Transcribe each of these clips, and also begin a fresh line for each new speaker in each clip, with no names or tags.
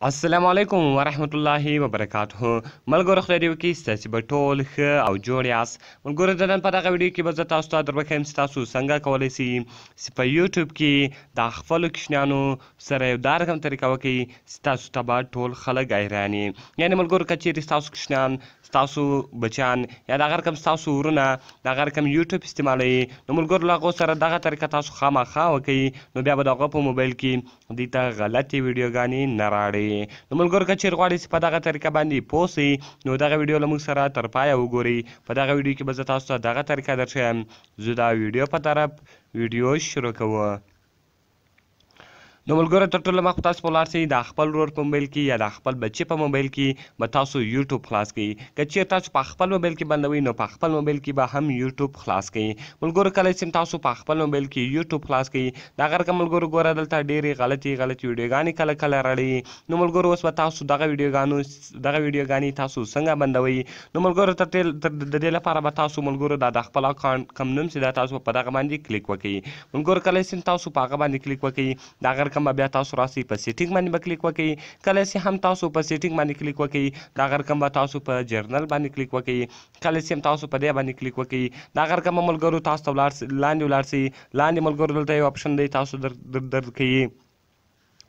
السلام علیکم ورحمت الله وبرکاته. ملګرو خدای دې وکړي ستاسې به ټول ښه او جوړ یاست. ملګرو د نن په دغه ویډیو کې به زه تاسو ته دربښیم چې تاسو څنګه کولی شئ چې په یوټیوب کې د خپلو کوچنیانو سره یو دا رقم طریقه وکړئ چې تاسو ته به ټول خلک حیران وي. یعنې ملګرو که چیرې ستاسو کوچنیان ستاسو بچیان یا دغه رقم ستاسو ورونه دغه رقم یوټیوب استعمالوي، نو ملګرو له هغو سره دغه طریقه تاسو خامخا وکړئ، نو بیا به د هغه په موبایل کې دوی ته غلطې ویډیوګانې نه راړئ. نو ملګرو که چیرې غواړئ چې په دغه طریقه باندې پوه سئ، نو دغه ویډیو له موږ سره تر پایه وګورئ. په دغه ویډیو کې به زه تاسو ته دغه طریقه درښیم. زه دا ویډیو په طرف ویډیو شروع کوو. نو ملګرو تر ټولو مخکې تاسو به ولاړ شئ د خپل ورور په موبایل کې یا د خپل بچي په موبایل کې به تاسو یوټیوب خلاص کړئ. که چیرې تاسو په خپل موبایل کې بندوئ، نو په خپل موبایل کې به هم یوټیوب خلاص کړئ. ملګرو کله چې تاسو په خپل موبایل کې یوټیوب خلاص کړئ، د هغه رقم ملګرو ګوره دلته ډېرې غلطې ویډیوګانې کله کله راړئ. نو ملګرو اوس به تاسو دغه ویډیوګانې تاسو څنګه بندوئ؟ نو ملګرو د دې لپاره به تاسو ملګرو د خپل اکاونټ کوم نوم چې دا تاسو په دغه باندې کلیک وکړئ. ملګرو کله چې تاسو په هغه باندې کلیک وکړئ، د هغه رقم به بیا تاسو راسئ په سیټینګ باندې به کلیک وکړئ. کله چې هم تاسو په سیټینګ باندې کلیک وکړئ، د هغه رقم به تاسو په جرنل باندې کلیک وکړئ. کله چې هم تاسو په دې باندې کلیک وکړئ، د هغه رقم به ملګرو تاسو ته لاندې ولاړ شئ. لاندې ملګرو دلته یو اپشن دی تاسو درکوي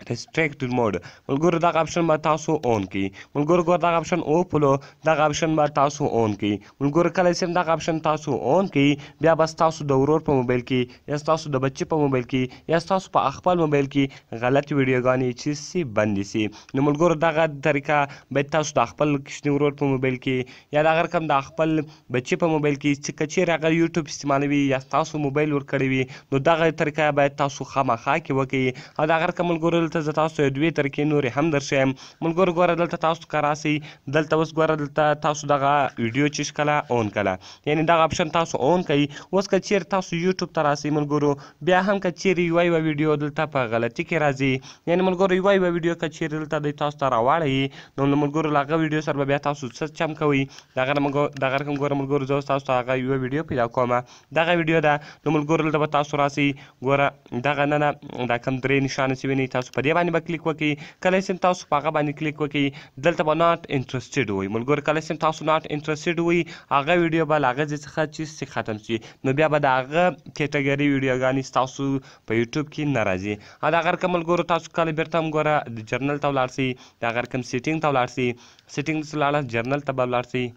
ریسټریکټډ موډ. ملګرو دغه اپشن به تاسو اون کړئ. ملګرو ګوره دغه اپشن اوپلو، دغه اپشن به تاسو اون کړئ. ملګرو کله چې دغه اپشن تاسو اون کړئ، بیا به ستاسو د ورور په موبایل کې یا ستاسو د بچي په موبایل کې یا ستاسو په خپل موبایل کې غلط ویډیوګانې چې سي بندې سي. نو ملګرو دغه طریقه باید تاسو د خپل کوچني ورور په موبایل کې یا دغه رقم د خپل بچي په موبایل کې چې که چیرې هغه یوټیوب استعمالوي یا ستاسو موبایل ورکړی وي، نو دغه طریقه باید تاسو خامخا کې وکړئ. او دغه رقم ملګرو دلته زه تاسو یو دوې طریقې نورې هم درښیم. ملګرو ګوره دلته تاسو که راسئ، دلته اوس ګوره دلته تاسو دغه ویډیو چې کله اون کړه، یعنې دغه اپشن تاسو اون کړئ. اوس که چیرې تاسو یوټیوب ته راسئ ملګرو، بیا هم که چیرې یوه ویډیو دلته په غلطي کې راځي، یعنې ملګرو یوه ویډیو که چیرې دلته دی تاسو ته راواړوي، نو ملګرو له هغه ویډیو سره به بیا تاسو څه چم کوئ؟ دغه رقم ګوره ملګرو زه اوس تاسو ته هغه یوه ویډیو پیدا کوم. دغه ویډیو ده. نو ملګرو دلته به تاسو راسئ، ګوره دغه نه دا کوم درې نښانه چې وینئ تاسو په دې باندې به کلیک وکړئ. کله چې تاسو په هغه باندې کلیک وکړئ، دلته به ناٹ انټرسټډ وایي. ملګرو کله چې تاسو ناٹ انټرسټډ وایي، هغه ویډیو به له هغه ځای څخه چې ختم شي، نو بیا به د هغه کیټګري ویډیوګانې ستاسو په یوټیوب کې نه راځي. او د هغه رقم ملګرو تاسو کله بیرته هم ګوره د جرنل ته ولاړ شئ، د هغه رقم سیټینګ ته ولاړ شئ. سیټینګ ته ولاړاست، جرنل ته به ولاړ شئ.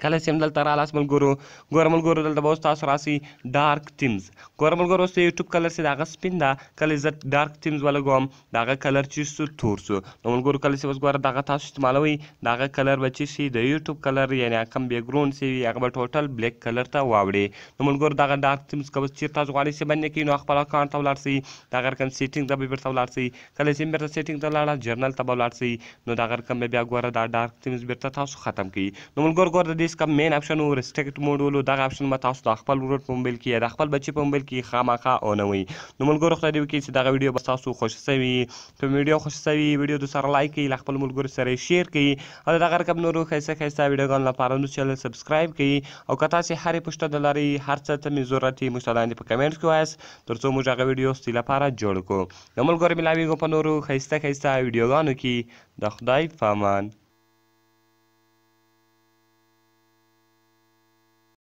کله چې هم دلته رالاست ملګرو، ګوره ملګرو دلته به اوس تاسو راسئ ډارک تیمز. ګوره ملګرو اوس د یوټیوب کلر چې د هغه سپین ده، کله زه ډارک تیمز ولګوم د هغه کلر چې سو تور سو. نو ملګرو کله چې اوس ګوره دغه تاسو استعمالوئ، د هغه کلر به چې شي د یوټیوب کلر، یعنې کوم بیکګراونډ چې وي هغه به ټوټل بلیک کلر ته واوړي. نو ملګرو دغه ډارک تیمز که اوس چیرې تاسو غواړئ چې بند یې کړئ، نو خپل اکاونټ ته ولاړ شئ، دغه رقم سیټینګ ته به بیرته ولاړ شئ. کله چې بیرته سیټینګ ته ولاړاست، جرنل ته به ولاړ شئ، نو دغه رقم به بیا ګوره دا ډارک تیمز بیرته تاسو ختم کړئ. نو ملګرو ګوره د دې څخه مین اپشن ریسټریکټ موډ ولو، دغه اپشن به تاسو د خپل ورور په موبایل کې یا د خپل بچي په موبایل کې خامخا اونوئ. نو ملګرو خدای دې وکړي چې دغه ویډیو به ستاسو خوښه شوي. که ویډیو خوښه شوي ویډیو دوسره لایک کړئ، له خپل ملګرو سره یې شیر کړئ، او د دغه رقم نورو ښایسته ویډیوګانو لپاره نو چینل سبسکرایب کړئ. او که تاسې هرې پوښتنه لرئ، هر څه ته مې ضرورت وي، موږ ته لاندې په کمنټ کې وایاست، تر څو موږ هغه ویډیو ستاسو لپاره جوړ کړو. نو ملګرو ملاویږو په نورو ښایسته ویډیوګانو کې. د خدای په امان.